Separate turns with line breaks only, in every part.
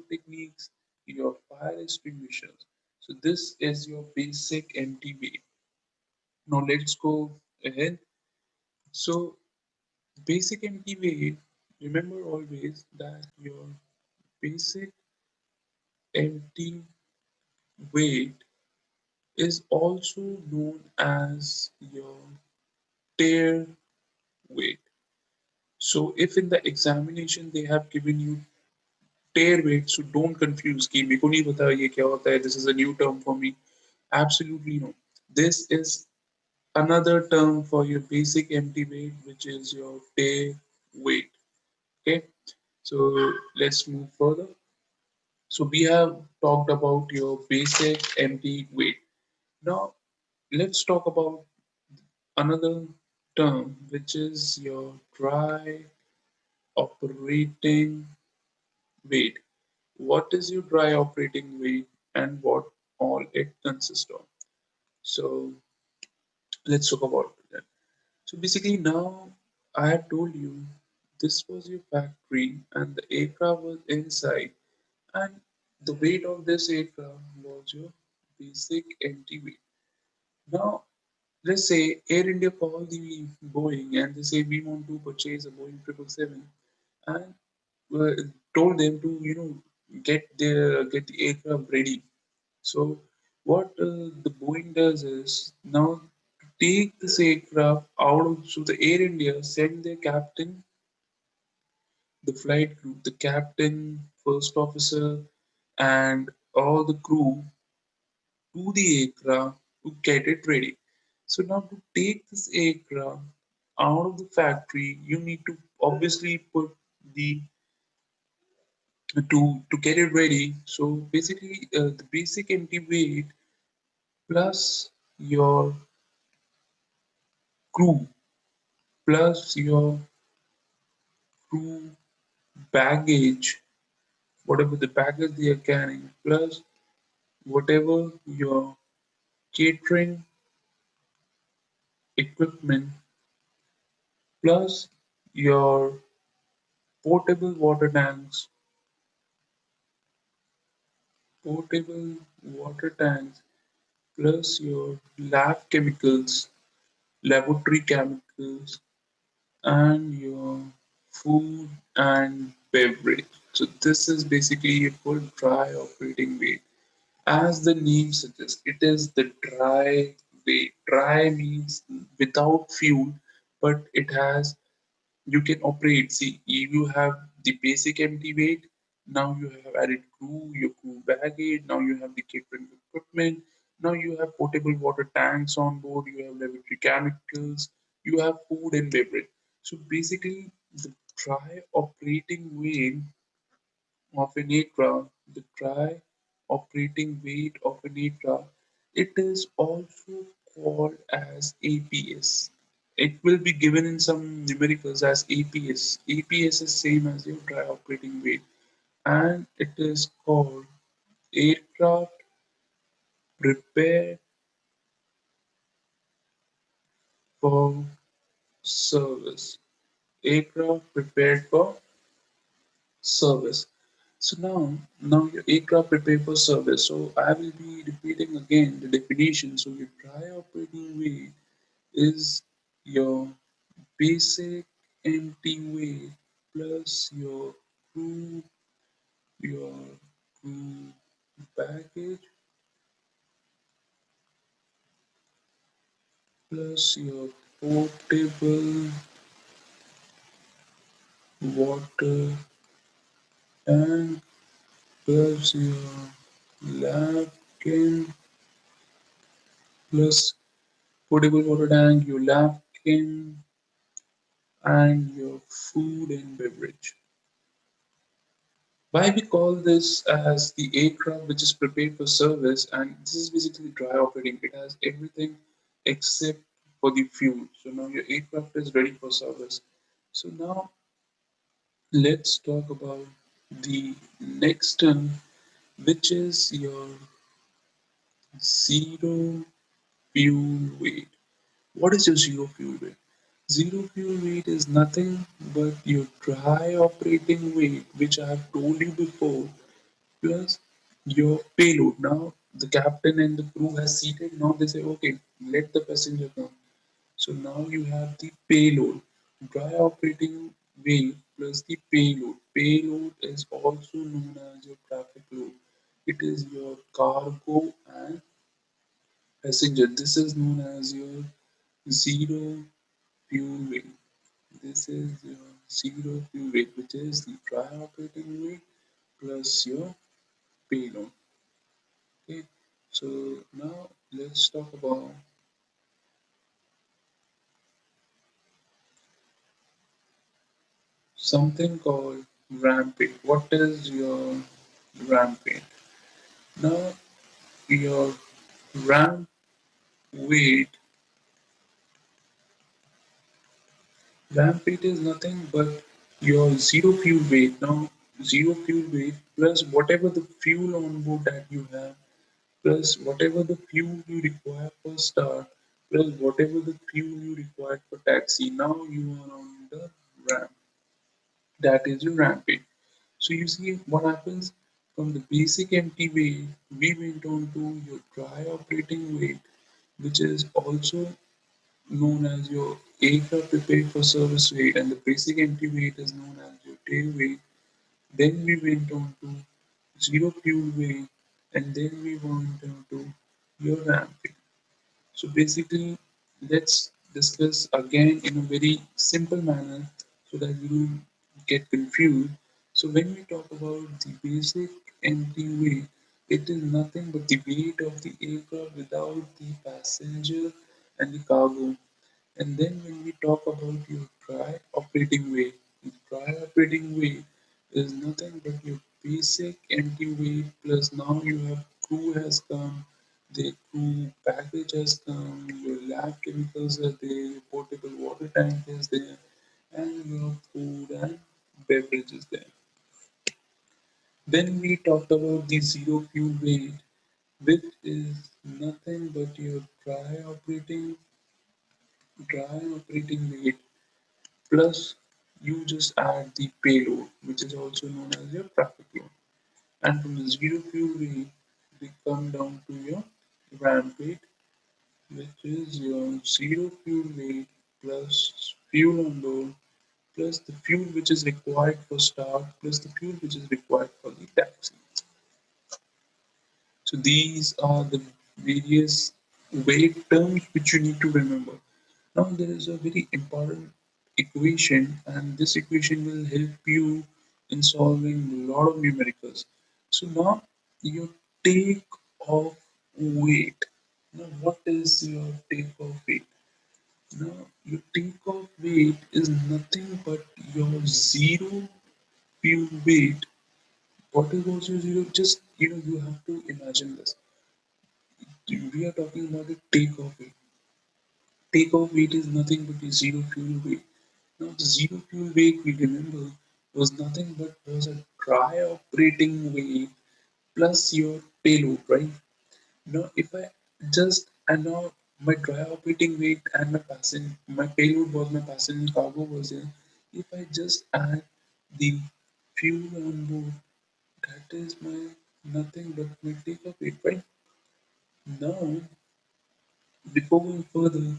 techniques, your fire extinguishers. So this is your basic empty weight. Now let's go ahead. So basic empty weight, remember always that your basic empty weight is also known as your tear weight. So if in the examination they have given you tear weight, so don't confuse कि मेरे को नहीं पता ये क्या होता है. This is a new term for me. Absolutely no. This is another term for your basic empty weight, which is your tear weight. Okay, so let's move further. So we have talked about your basic empty weight. Now let's talk about another term, which is your dry operating weight. What is your dry operating weight and what all it consists of? So let's talk about that. So basically now I have told you this was your factory and the aircraft was inside, and the weight of this aircraft was your basic empty weight. Now let's say Air India called the Boeing and they say we want to purchase a Boeing 777, and uh, told them to get the aircraft ready. So what the Boeing does is now to take this aircraft out of, so the Air India send their captain, the flight crew, the captain, first officer, and all the crew to the aircraft to get it ready. So now to take this aircraft out of the factory, you need to obviously put the to get it ready. So basically, the basic empty weight plus your crew plus your crew baggage, whatever the baggage they are carrying, plus whatever your catering equipment, plus your portable water tanks, portable water tanks, plus your lab chemicals, laboratory chemicals, and your food and beverage. So this is basically your full dry operating weight. As the name suggests, it is the dry weight. Dry means without fuel, but it has, you can operate. See, you have the basic empty weight. Now you have added crew, your crew baggage. Now you have the catering equipment. Now you have portable water tanks on board. You have laboratory chemicals. You have food and beverage. So basically, the dry operating weight of an aircraft, the dry operating weight of an aircraft, it is also called as APS. It will be given in some numericals as APS. APS is same as your dry operating weight, and it is called aircraft prepared for service. Aircraft prepared for service. So now your aircraft prepared for service. So I will be repeating again the definition. So your dry operating weight is your basic empty weight plus crew, your crew baggage plus your portable water tank plus your napkin plus portable water tank, your napkin and your food and beverage. Why we call this as the aircraft which is prepared for service, and this is basically dry operating. It has everything except for the fuel. So now your aircraft is ready for service. So now let's talk about the next term, which is your zero fuel weight. What is your zero fuel weight? Zero fuel weight is nothing but your dry operating weight, which I have told you before. plus your payload. Now the captain and the crew has seated. Now they say, okay, let the passenger come. So now you have the payload, dry operating weight plus the payload. Payload is also known as your traffic load. It is your cargo and passenger. This is known as your zero fuel weight. This is your zero fuel weight, which is the dry operating weight plus your payload. Okay, so now let's talk about something called rampage. What is your rampage? Now your ramp weight, ramp weight is nothing but your zero fuel weight. Now zero fuel weight plus whatever the fuel on board that you have plus whatever the fuel you require for start plus whatever the fuel you require for taxi. Now you are on the ramp. That is your rampage. So you see what happens from the basic empty weight, we went on to your dry operating weight, which is also known as your aircraft prepared for service weight, and the basic empty weight is known as your tail weight. Then we went on to zero fuel weight, and then we went on to your ramp weight. So basically, let's discuss again in a very simple manner so that you don't get confused. So when we talk about the basic empty weight, it is nothing but the weight of the aircraft without the passenger and the cargo. And then when we talk about your dry operating weight, the dry operating weight is nothing but your basic empty weight plus now you have crew has come, the crew package has come, your lab chemicals are there, your portable water tank is there, and your food and beverages there. Then we talked about the zero fuel weight, which is nothing but your dry operating weight plus you just add the payload, which is also known as your traffic load. And from the zero fuel weight, we come down to your ramp weight, which is your zero fuel weight plus fuel on board plus the fuel which is required for start plus the fuel which is required for the taxi. So these are the various weight terms which you need to remember. Now there is a very important equation and this equation will help you in solving a lot of numericals. So now your take off weight. Now what is your take off weight? Now your take off weight is nothing but your zero fuel weight. What is also zero? Just you have to imagine this. We are talking about a take off weight. Takeoff weight is nothing but the zero fuel weight. Now the zero fuel weight we remember was nothing but was a dry operating weight plus your payload, right? Now if I just and now my dry operating weight and my payload was my passenger cargo was there. If I just add the fuel on board, that is my nothing but my takeoff weight, right? Now before going further,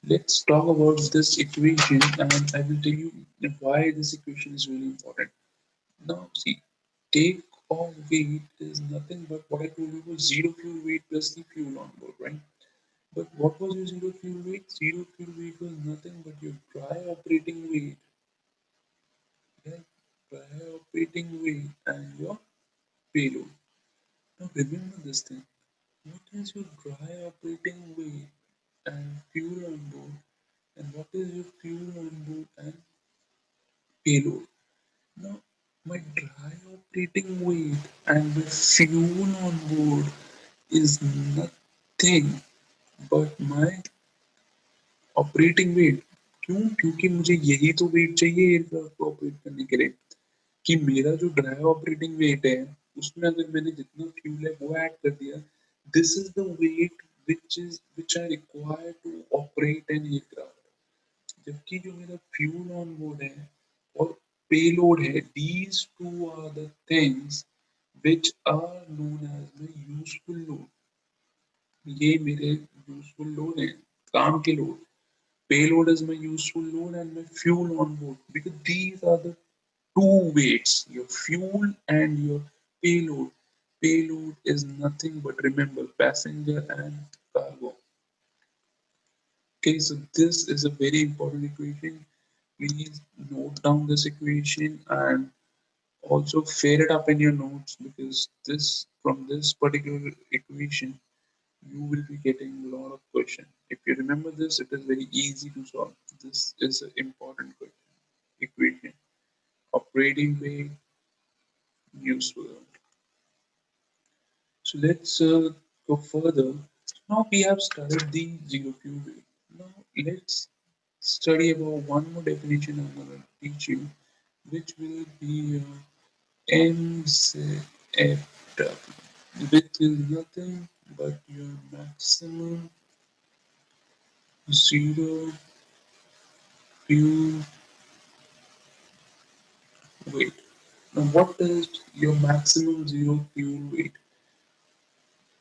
let's talk about this equation and I will tell you why this equation is really important. Now, see, take off weight is nothing but what I told you was zero fuel weight plus the fuel on board, right? But what was your zero fuel weight? Zero fuel weight was nothing but your dry operating weight, yeah, dry operating weight and your payload. Now, remember this thing. What is your dry operating weight and fuel on board? And what is your fuel on board and payload? Now, my dry operating weight and the fuel on board is nothing but my operating weight क्यों क्योंकि मुझे यही तो wait चाहिए aircraft को operate करने के लिए कि मेरा जो ड्राई ऑपरेटिंग वेट है उसमें अगर मैंने जितना फ्यूल है वो ऐड कर दिया this is the weight which I require to operate an aircraft जबकि जो मेरा फ्यूल ऑन बोर्ड है और पेलोड है these two are the things which are known as the useful load. ये मेरे useful load है, काम के load. Payload is my useful load and my fuel on board, because these are the two weights, your fuel and your payload. Payload is nothing but, remember, passenger and cargo. Okay, so this is a very important equation. Please note down this equation and also fill it up in your notes, because this, from this particular equation you will be getting a lot of questions. If you remember this, it is very easy to solve. This is an important question. Equation: operating weight, useful. So let's go further. Now we have studied the zero fuel weight. Now let's study about one more definition I'm going to teach you, which will be MZFW, which is nothing but your maximum zero fuel weight. Now, what is your maximum zero fuel weight?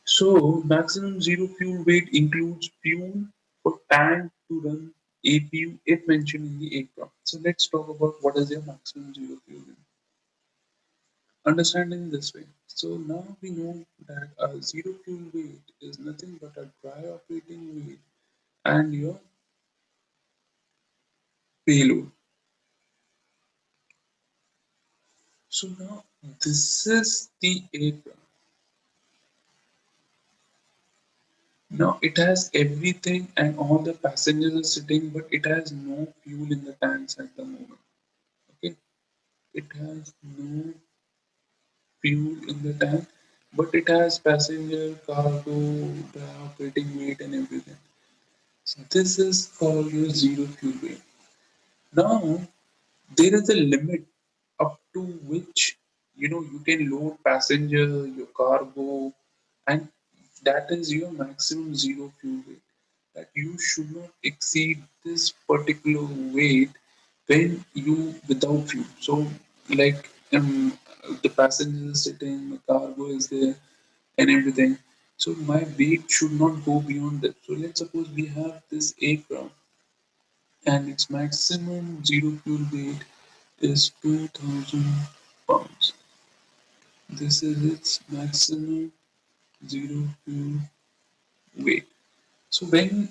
So, maximum zero fuel weight includes fuel for tank to run APU if mentioned in the aircraft. So, let's talk about what is your maximum zero fuel weight. Understanding this way. So, now we know that a zero fuel weight is nothing but a dry operating weight and your payload. So, now this is the aircraft. Now it has everything and all the passengers are sitting, but it has no fuel in the tanks at the moment. Okay, it has no fuel in the tank, but it has passenger, cargo, the operating weight, and everything. So this is called your zero fuel weight. Now there is a limit up to which you can load passenger, your cargo, and that is your maximum zero fuel weight. That you should not exceed this particular weight when you without fuel. So like the passenger is sitting, the cargo is there, and everything. So my weight should not go beyond that. So let's suppose we have this aircraft and its maximum zero fuel weight is 2000 pounds. This is its maximum zero fuel weight. So when